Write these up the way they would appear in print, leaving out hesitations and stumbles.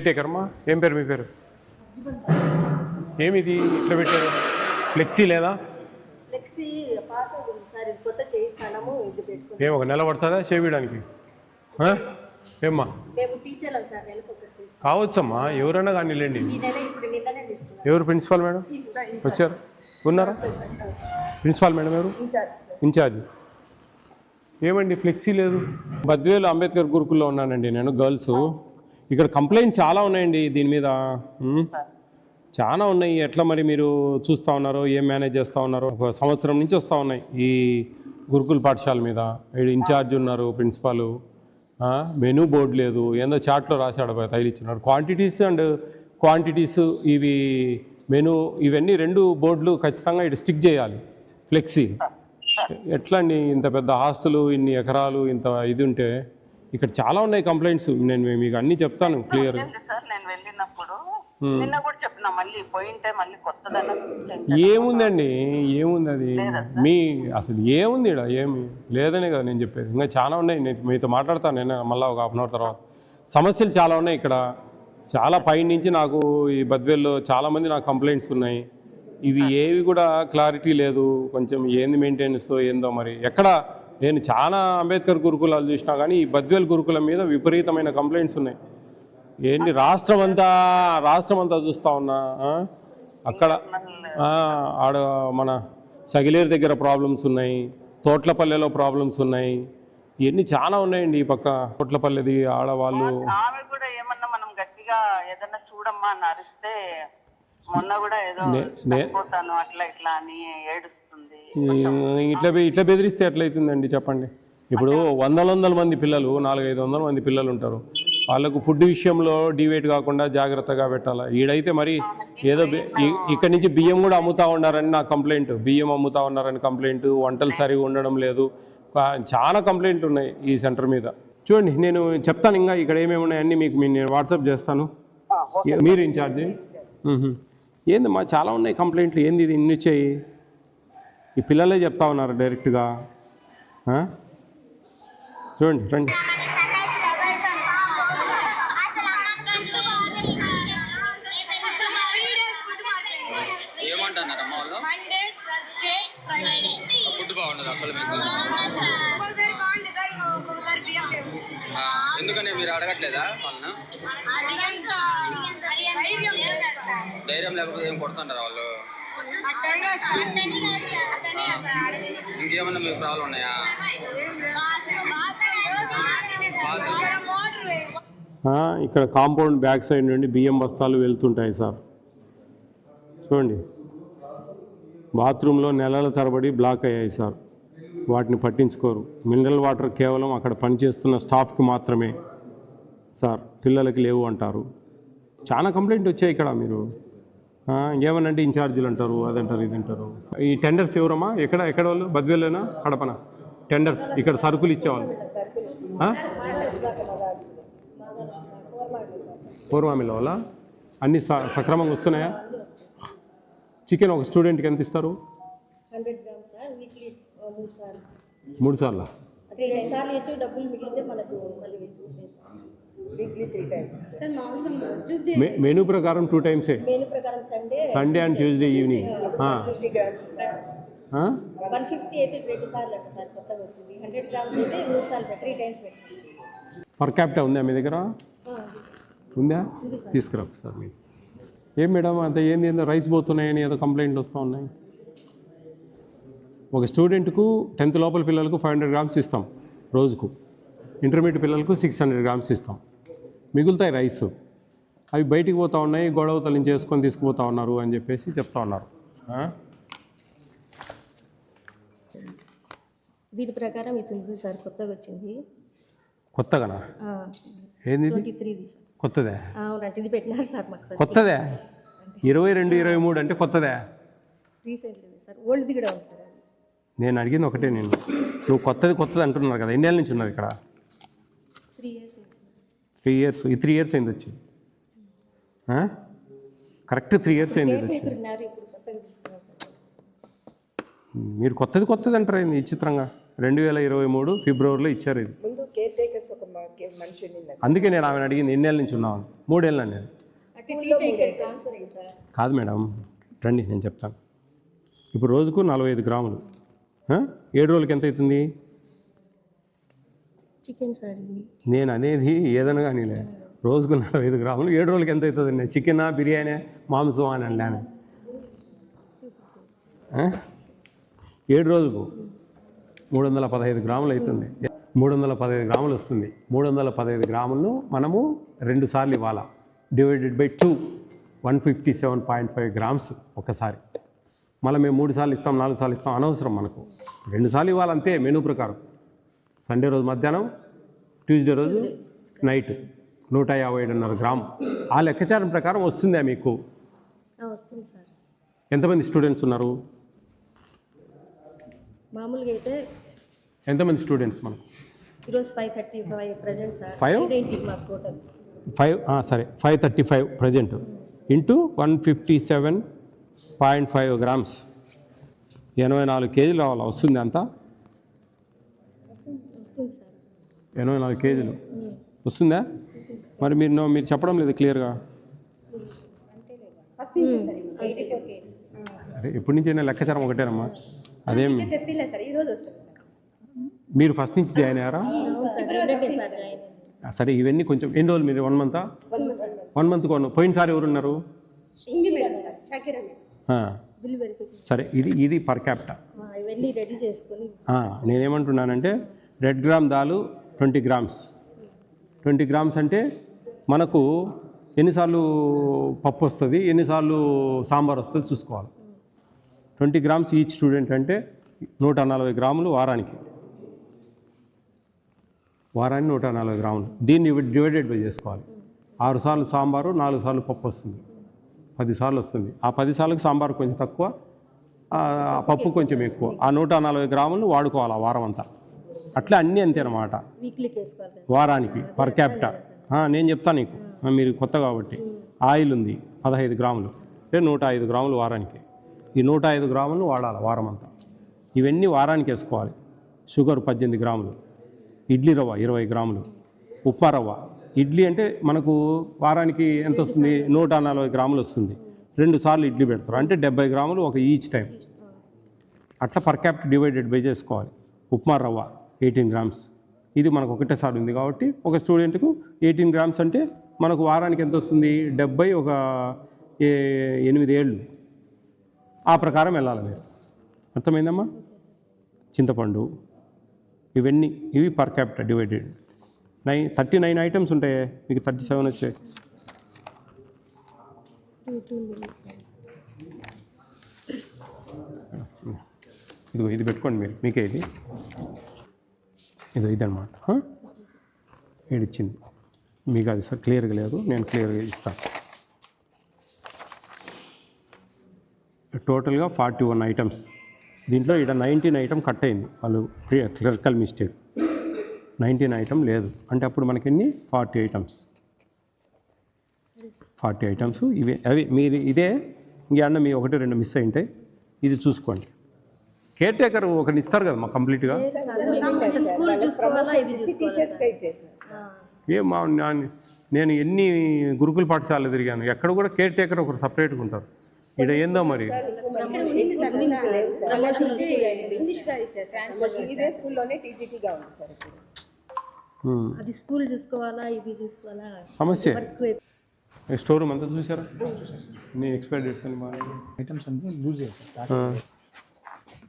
టేకర్మా ఏం పేరు మీ పేరు? ఏమిది ఇట్లా పెట్టారు? ఫ్లెక్సీ లేదా? ఫ్లెక్సీ పాతది సార్, ఇది కొత్త చేయిస్తాము. ఇది పెట్టుకుని ఏం ఒక నెల పడుతుందా చేయించడానికి? ఏమ్మా మేము టీచర్లం సార్, నెలకొకటి చేస్తాం. కావచ్చమ్మా, ఎవరైనా కానీ లేండి. ఈ నెల ఇప్పుడు నిన్ననే తీసుకున్నాం. ఎవరు ప్రిన్సిపాల్ మేడం వచ్చారు? ఉన్నారా ప్రిన్సిపాల్ మేడం? ఎవరు ఇన్ఛార్జ్? ఏమండి ఫ్లెక్సీ లేదు? బద్వేలు అంబేద్కర్ గురుకుల్లో ఉన్నానండి నేను, గర్ల్స్. ఇక్కడ కంప్లైంట్ చాలా ఉన్నాయండి దీని మీద, చాలా ఉన్నాయి. ఎట్లా మరి మీరు చూస్తూ ఉన్నారో, ఏం మేనేజ్ చేస్తూ ఉన్నారో? ఒక సంవత్సరం నుంచి వస్తూ ఉన్నాయి ఈ గురుకుల పాఠశాల మీద. ఇన్ఛార్జ్ ఉన్నారు ప్రిన్సిపాల్, మెనూ బోర్డు లేదు, ఏందో చార్ట్లో రాశాడు, తైలు ఇచ్చినారు. క్వాంటిటీస్ ఇవి మెనూ, ఇవన్నీ 2 బోర్డులు ఖచ్చితంగా ఇటు స్టిక్ చేయాలి. ఫ్లెక్సీ ఎట్లా అండి? ఇంత పెద్ద హాస్టలు, ఇన్ని ఎకరాలు, ఇంత ఇది ఉంటే ఇక్కడ చాలా ఉన్నాయి కంప్లైంట్స్. నేను మీకు అన్నీ చెప్తాను క్లియర్. ఏముందండి, ఏముంది అది? మీ అసలు ఏముంది ఇక్కడ? ఏమి లేదనే కదా నేను చెప్పేది. ఇంకా చాలా ఉన్నాయి, నేను మీతో మాట్లాడతాను నేను మళ్ళీ ఒక హాఫ్ అన్ అవర్ తర్వాత. సమస్యలు చాలా ఉన్నాయి ఇక్కడ, చాలా పై నుంచి నాకు ఈ బద్వేల్లో చాలామంది నాకు కంప్లైంట్స్ ఉన్నాయి. ఇవి ఏవి కూడా క్లారిటీ లేదు. కొంచెం ఏంది మెయింటెనెన్స్ ఏందో మరి. ఎక్కడ నేను చాలా అంబేద్కర్ గురుకులాలు చూసినా కానీ ఈ బద్వేల్ గురుకులం మీద విపరీతమైన కంప్లైంట్స్ ఉన్నాయి. ఏంటి రాష్ట్రం అంతా చూస్తూ ఉన్నా. అక్కడ ఆడ మన సగిలేరు దగ్గర ప్రాబ్లమ్స్ ఉన్నాయి, తోట్లపల్లెలో ప్రాబ్లమ్స్ ఉన్నాయి, ఇవన్నీ చాలా ఉన్నాయండి. ఈ పక్క తోట్లపల్లెది ఆడవాళ్ళు చూడమ్మా అని అరిస్తే మొన్న కూడా ఏదో అట్లా ఇట్లా అని ఏడుస్తుంది. ఇట్లా బెదిరిస్తే ఎట్లయితుందండి చెప్పండి? ఇప్పుడు వందల మంది పిల్లలు, 400-500 మంది పిల్లలు ఉంటారు. వాళ్ళకు ఫుడ్ విషయంలో డివేట్ కాకుండా జాగ్రత్తగా పెట్టాలి. ఈడైతే మరి ఏదో ఇక్కడి నుంచి బియ్యం కూడా అమ్ముతూ ఉన్నారని నా కంప్లైంట్, బియ్యం అమ్ముతూ ఉన్నారని కంప్లైంట్, వంటలు సరిగా ఉండడం లేదు, చాలా కంప్లైంట్లు ఉన్నాయి ఈ సెంటర్ మీద. చూడండి నేను చెప్తాను, ఇంకా ఇక్కడ ఏమేమి ఉన్నాయన్నీ మీకు నేను వాట్సాప్ చేస్తాను. మీరు ఇన్ఛార్జి? ఏందమ్మా చాలా ఉన్నాయి కంప్లైంట్లు. ఏంది ఇది ఇన్ని వచ్చాయి? ఈ పిల్లలే చెప్తా ఉన్నారు డైరెక్ట్గా. చూడండి రండి. ఎందుకని మీరు అడగట్లేదా వాళ్ళను? ధైర్యం లేకపోతే ఏం కొడుతుంటారా వాళ్ళు? ఇంకేమన్నా మీకు ప్రాబ్లం ఉన్నాయా? ఇక్కడ కాంపౌండ్ బ్యాక్ సైడ్ నుండి బియ్యం బస్తాలు వెళ్తుంటాయి సార్. చూడండి, బాత్రూంలో నెలల తరబడి బ్లాక్ అయ్యాయి సార్. వాటిని పట్టించుకోరు. మినరల్ వాటర్ కేవలం అక్కడ పనిచేస్తున్న స్టాఫ్కి మాత్రమే సార్, పిల్లలకి లేవు అంటారు. చాలా కంప్లైంట్ వచ్చాయి ఇక్కడ. మీరు ఏమనంటే ఇన్ఛార్జీలు అంటారు, అదంటారు, ఇదంటారు. ఈ టెండర్స్ ఎవరమ్మా? ఎక్కడ వాళ్ళు? బద్వేలేనా, కడపన? టెండర్స్ ఇక్కడ సరుకులు ఇచ్చేవాళ్ళు పూర్వామిలో వాళ్ళ అన్నీ సక్రమంగా వస్తున్నాయా? చికెన్ ఒక స్టూడెంట్కి ఎంత ఇస్తారు? 3 సార్లు. మెనూ ప్రకారం 2 టైమ్సే, సండే అండ్ ట్యూస్డే ఈవినింగ్. 150 అయితే 2 సార్లు అంట సార్, కొత్తగా వచ్చింది. 100 గ్రామ్స్ అయితే 3 సార్లు 3 టైమ్స్ పెట్టి. పర్ క్యాపిటల్ ఉందా మీ దగ్గర? ఉందా? తీసుకురా సార్. మీరు ఏం మేడం అంత ఏందో రైస్ పోతున్నాయని ఏదో కంప్లైంట్లు వస్తూ ఉన్నాయి. ఒక స్టూడెంట్కు 10th లోపల పిల్లలకు 500 గ్రామ్స్ ఇస్తాం రోజుకు, ఇంటర్మీడియట్ పిల్లలకు 600 గ్రామ్స్ ఇస్తాం. మిగులుతాయి రైస్, అవి బయటికి పోతూ ఉన్నాయి, గొడవ తల్లిని చేసుకొని తీసుకుపోతూ ఉన్నారు అని చెప్పేసి చెప్తా ఉన్నారు. దీని ప్రకారం ఇది సార్ కొత్తగా వచ్చింది. కొత్తగానా? ఏంది కొత్తదే? ఇది పెట్టినారు సార్ మాకు. కొత్తదే 22-23 అంటే కొత్తదే? రీసెంట్లీ సార్, ఓల్డ్ది కూడా ఉంది సార్. నేను అడిగింది ఒకటే, నువ్వు కొత్తది అంటున్నారు కదా, ఎన్ని ఏళ్ళ నుంచి ఉన్నారు ఇక్కడ? 3 ఇయర్స్. ఈ 3 ఇయర్స్ అయింది వచ్చి, కరెక్ట్ 3 ఇయర్స్ అయింది వచ్చి. మీరు కొత్తది అంటారు ఏంది విచిత్రంగా? 2023 ఫిబ్రవరిలో ఇచ్చారు ఇది. ముందు కేర్ టేకర్స్ ఒక మనిషి ఉండింది సార్. అందుకే నేను ఆమెను అడిగింది ఎన్నేళ్ళ నుంచి ఉన్నాను. 3 ఏళ్ళ నేను. అంటే టీచర్ ఇక్కడ ట్రాన్స్ఫర్ అయ్యింది సార్. కాదు మేడం, రండి నేను చెప్తాను. ఇప్పుడు రోజుకు 45 గ్రాములు, 7 రోజులకి ఎంత అవుతుంది? చికెన్ సార్ నేను అనేది ఏదైనా కానీలే, రోజుకు 45 గ్రాములు 7 రోజులకి ఎంత అవుతుంది? చికెనా, బిర్యానీ, మాంసం అని అన్నాను. 7 రోజులకు 315 గ్రాములు అవుతుంది. 315 గ్రాములు వస్తుంది. 315 గ్రాములను మనము 2 సార్లు ఇవ్వాలా. డివైడెడ్ బై 2, 157.5 గ్రామ్స్ ఒకసారి. మళ్ళీ మేము 3 సార్లు ఇస్తాం, 4 సార్లు ఇస్తాం అనవసరం మనకు. 2 సార్లు ఇవ్వాలంతే మెనూ ప్రకారం. సండే రోజు మధ్యాహ్నం, ట్యూస్డే రోజు నైట్ 157.5 గ్రాము. ఆ లెక్కచారం ప్రకారం వస్తుందా మీకు? వస్తుంది సార్. ఎంతమంది స్టూడెంట్స్ ఉన్నారు? మామూలుగా అయితే ఎంతమంది స్టూడెంట్స్ మనకు? ఈరోజు 535 ప్రజెంట్ సార్. 5 మాకు టోటల్ 5 సరే 535 ప్రజెంట్ ఇంటూ 157.5 గ్రామ్స్, 84 కేజీలు రావాలి. వస్తుంది అంతా? వస్తుంది సార్. 84 కేజీలు వస్తుందా? మరి మీరు చెప్పడం లేదు క్లియర్గా. సరే, ఎప్పటి నుంచి అయినా లెక్కచారం ఒకటేనమ్మా. అదేం తెప్పిలేదు సార్, ఈరోజు వస్తుంది సార్. మీరు ఫస్ట్ నుంచి జాయిన్ అయ్యారా? సరే, ఇవన్నీ కొంచెం ఎన్ని రోజులు మీరు? 1 మంతా? 1 మంత్ పోయినసారి ఎవరున్నారు? బిల్ వెరిఫికేషన్ సరే, ఇది పర్ క్యాపిటా. ఇవన్నీ రెడీ చేసుకొని నేనేమంటున్నానంటే రెడ్ గ్రామ్ దాలు 20 గ్రామ్స్. 20 గ్రామ్స్ అంటే మనకు ఎన్నిసార్లు పప్పు వస్తుంది, ఎన్నిసార్లు సాంబార్ వస్తుంది చూసుకోవాలి. 20 గ్రామ్స్ ఈచ్ స్టూడెంట్ అంటే 140 గ్రాములు వారానికి. 140 గ్రాములు. దీన్ని డివైడెడ్ బై చేసుకోవాలి. 6 సార్లు సాంబారు, 4 సార్లు పప్పు వస్తుంది. 10 సార్లు వస్తుంది. ఆ 10 సార్లకు సాంబార్ కొంచెం తక్కువ, పప్పు కొంచెం ఎక్కువ. ఆ 140 గ్రాములు వాడుకోవాలి ఆ వారం అంతా. అట్లా అన్నీ అంతేనమాట. వీక్లీకి వేసుకోవాలి వారానికి పర్ క్యాపిటా. నేను చెప్తాను నీకు, మీరు కొత్త కాబట్టి. ఆయిల్ ఉంది 15 గ్రాములు అంటే 105 గ్రాములు వారానికి. ఈ 105 గ్రాములు వాడాలి వారం అంతా. ఇవన్నీ వారానికి వేసుకోవాలి. షుగర్ 18 గ్రాములు, ఇడ్లీ రవ్వ 20 గ్రాములు, ఉప్మా రవ్వ. ఇడ్లీ అంటే మనకు వారానికి ఎంత వస్తుంది? 140 గ్రాములు వస్తుంది. 2 సార్లు ఇడ్లీ పెడతారు అంటే 70 గ్రాములు ఒక ఈచ్ టైం. అట్లా పర్ క్యాపిటా డివైడెడ్ బై చేసుకోవాలి. ఉప్మా రవ్వ 18 గ్రామ్స్. ఇది మనకు ఒకటేసారి ఉంది కాబట్టి ఒక స్టూడెంట్కు 18 గ్రామ్స్ అంటే మనకు వారానికి ఎంత వస్తుంది? 70, ఒక 8 ఏళ్ళు. ఆ ప్రకారం వెళ్ళాలి మీరు. అర్థమైందమ్మా? చింతపండు ఇవన్నీ ఇవి పర్ క్యాపిటా డివైడెడ్. 39 ఐటమ్స్ ఉంటాయి, మీకు 37 వచ్చాయి. ఇది పెట్టుకోండి మీరు, మీకే ఇది అనమాట. ఇచ్చింది మీకు, అది సార్ క్లియర్గా లేదు, నేను క్లియర్గా ఇస్తాను. టోటల్గా 41 ఐటమ్స్. దీంట్లో ఇక్కడ 19 ఐటమ్ కట్ అయింది, వాళ్ళు క్లరికల్ మిస్టేక్. 19 ఐటమ్ లేదు అంటే అప్పుడు మనకి 40 ఐటమ్స్. 40 ఐటమ్స్ ఇవే. అవి మీరు ఇదే ఇంకేమన్నా మీ 1-2 మిస్ అయింటాయి. ఇది చూసుకోండి. కేర్ టేకర్ ఒకరిని ఇస్తారు కదా మా కంప్లీట్గా. నేను ఎన్ని గురుకుల పాఠశాలలు తిరిగాను, ఎక్కడ కూడా కేర్ టేకర్ ఒకరు సపరేట్గా ఉంటారు. ఇక్కడ ఏందో మరి ఇదే స్కూల్లోనే టీజీటీగా ఉంది సార్. అది స్కూల్ చూసుకోవాలా, ఇది చూసుకోవాలా సమస్య. స్టోర్ రూమ్ అంతా చూసారా? నీ ఎక్స్పైరీ డేట్స్ అని బాగా ఐటమ్స్ అన్నీ లూజ్ చేస్తారు.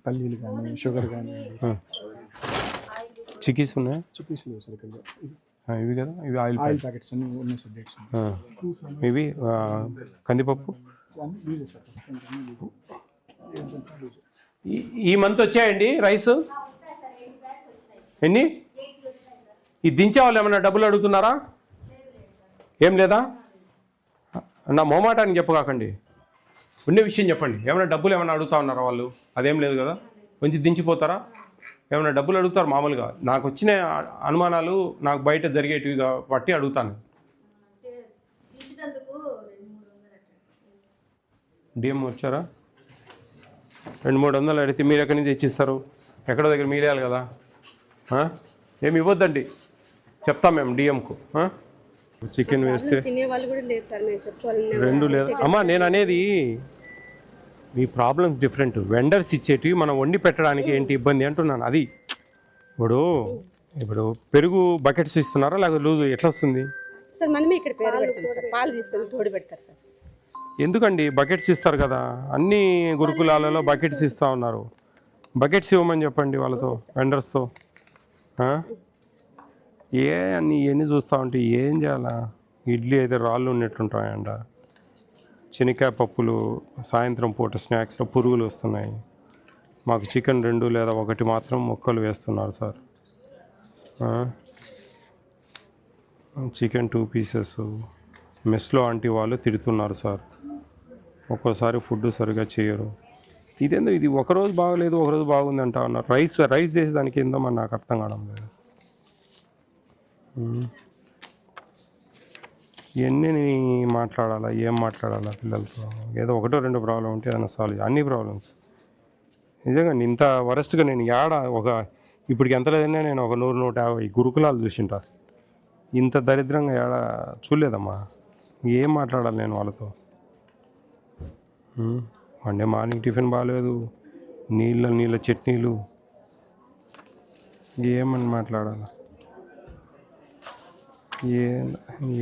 పల్లీలు కానీ, షుగర్ కానీ, చిక్కీస్ ఉన్నాయా? చిక్కీస్ లేవు సార్ ఇక్కడ. ఇవి కదా, ఇవి ఆయిల్ ప్యాకెట్స్ అన్నీ ఉన్నాయి సార్. డేట్స్ ఇవి కందిపప్పు లూజ్ సార్. ఈ మంత్ వచ్చాయండి రైస్ ఎన్ని? ఇది దించే వాళ్ళు ఏమన్నా డబ్బులు అడుగుతున్నారా? ఏం లేదా? నా మొహమాటానికి చెప్పకాకండి, ఉండే విషయం చెప్పండి. ఏమైనా డబ్బులు ఏమైనా అడుగుతా ఉన్నారా వాళ్ళు? అదేం లేదు కదా, కొంచెం దించిపోతారా? ఏమైనా డబ్బులు అడుగుతారు మామూలుగా. నాకు వచ్చిన అనుమానాలు నాకు బయట జరిగేటివి బట్టి అడుగుతాను. డిఎం వచ్చారా? 200-300 అడిగితే మీరు ఎక్కడి నుంచి తెచ్చిస్తారు? ఎక్కడో దగ్గర మీరేయాలి కదా. ఏమి ఇవ్వద్దండి, చెప్తాం మేము డిఎంకు. చికెన్ వేస్తే తినేవాళ్ళు కూడా లేదు సార్, మేము చెప్పుకోవాలి. రెండు లేదు అమ్మా. నేను అనేది మీ ప్రాబ్లమ్స్ డిఫరెంట్. వెండర్స్ ఇచ్చేటివి మనం వండి పెట్టడానికి ఏంటి ఇబ్బంది అంటున్నాను. అది ఇప్పుడు పెరుగు బకెట్స్ ఇస్తున్నారా లేకపోతే లూజు ఎట్లా వస్తుంది సార్? మనమే ఇక్కడ పేరు పెడతాం సార్, పాలు తీసుకొని తోడు పెడతారు సార్. ఎందుకండి బకెట్స్ ఇస్తారు కదా, అన్ని గురుకులాలలో బకెట్స్ ఇస్తూ ఉన్నారు. బకెట్స్ ఇవ్వమని చెప్పండి వాళ్ళతో, వెండర్స్తో. ఎన్ని చూస్తూ ఉంటే ఏం చేయాలా? ఇడ్లీ అయితే రాళ్ళు ఉన్నట్టుంటాయంట, శనక్కాయ పప్పులు, సాయంత్రం పూట స్నాక్స్లో పురుగులు వస్తున్నాయి. మాకు చికెన్ 2 లేదా 1 మాత్రం ముక్కలు వేస్తున్నారు సార్. Chicken 2 pieces. మెస్లో ఆంటీ వాళ్ళు తిడుతున్నారు సార్, ఒక్కోసారి ఫుడ్ సరిగా చేయరు. ఇదేందో ఇది ఒకరోజు బాగలేదు ఒకరోజు బాగుంది అంటా ఉన్నారు. రైస్ చేసి దానికి ఏందో మరి నాకు అర్థం కావడం లేదు. ఎన్ని మాట్లాడాలా, ఏం మాట్లాడాలా పిల్లలతో? ఏదో 1-2 ప్రాబ్లం ఉంటే ఏదైనా సాల్వ్. అన్ని ప్రాబ్లమ్స్ నిజంగా ఇంత వరస్ట్గా నేను ఇప్పటికి ఎంత లేదన్నా నేను ఒక 100-150 గురుకులాలు చూసింటా. ఇంత దరిద్రంగా చూడలేదమ్మా. ఏం మాట్లాడాలి నేను వాళ్ళతో? అంటే మార్నింగ్ టిఫిన్ బాగాలేదు, నీళ్ళ చట్నీలు, ఏమని మాట్లాడాలి?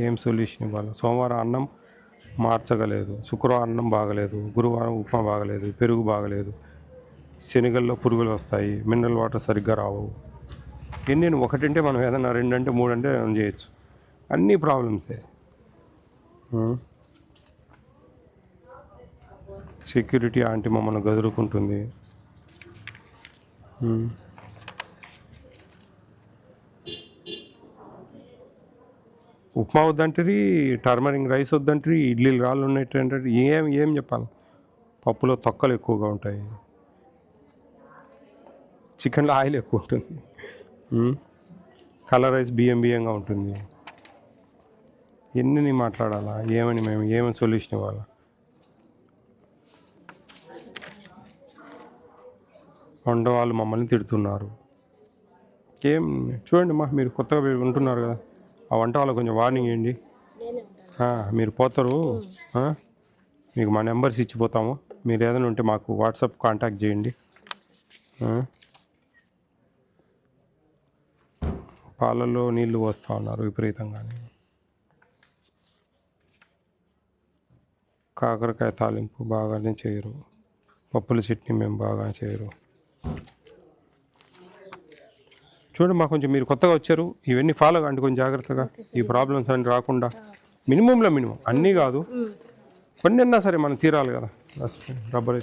ఏం సొల్యూషన్ ఇవ్వాలి? సోమవారం అన్నం మార్చగలేదు, శుక్రవారం అన్నం బాగలేదు, గురువారం ఉప్మా బాగలేదు, పెరుగు బాగలేదు, శనగల్లో పురుగులు వస్తాయి, మినరల్ వాటర్ సరిగ్గా రావు. ఎన్ని 1 అంటే మనం ఏదైనా 2 అంటే 3 అంటే చేయొచ్చు. అన్నీ ప్రాబ్లమ్సే. సెక్యూరిటీ ఆంటీ మమ్మల్ని గదురుకుంటుంది. ఉప్మా వద్దంటారు, టర్మరిక్ రైస్ వద్దంటారు, ఇడ్లీలు రాళ్ళు ఉన్నట్టు ఏం చెప్పాలి? పప్పులో తొక్కలు ఎక్కువగా ఉంటాయి, చికెన్లో ఆయిల్ ఎక్కువ ఉంటుంది, కలర్ రైస్ బియ్యంగా ఉంటుంది. ఎన్ని మాట్లాడాలా? ఏమని సొల్యూషన్ ఇవ్వాలా? వంట వాళ్ళు మమ్మల్ని తిడుతున్నారు. చూడండి అమ్మా, మీరు కొత్తగా ఉంటున్నారు కదా, ఆ వంట వాళ్ళకి కొంచెం వార్నింగ్ ఇవ్వండి. మీరు పోతారు, మీకు మా నెంబర్స్ ఇచ్చిపోతాము. మీరు ఏదైనా ఉంటే మాకు వాట్సాప్ కాంటాక్ట్ చేయండి. పాలల్లో నీళ్లు పోస్తూ ఉన్నారు విపరీతంగానే. కాకరకాయ తాలింపు బాగానే చేయరు, పప్పుల చట్నీ మేము బాగా చేయరు. చూడండి మా కొంచెం మీరు కొత్తగా వచ్చారు, ఇవన్నీ ఫాలో కండి కొంచెం జాగ్రత్తగా. ఈ ప్రాబ్లమ్స్ అన్నీ రాకుండా మినిమం అన్నీ కాదు, కొన్ని అన్నా సరే మనం తీరాలి కదా. రబ్బర్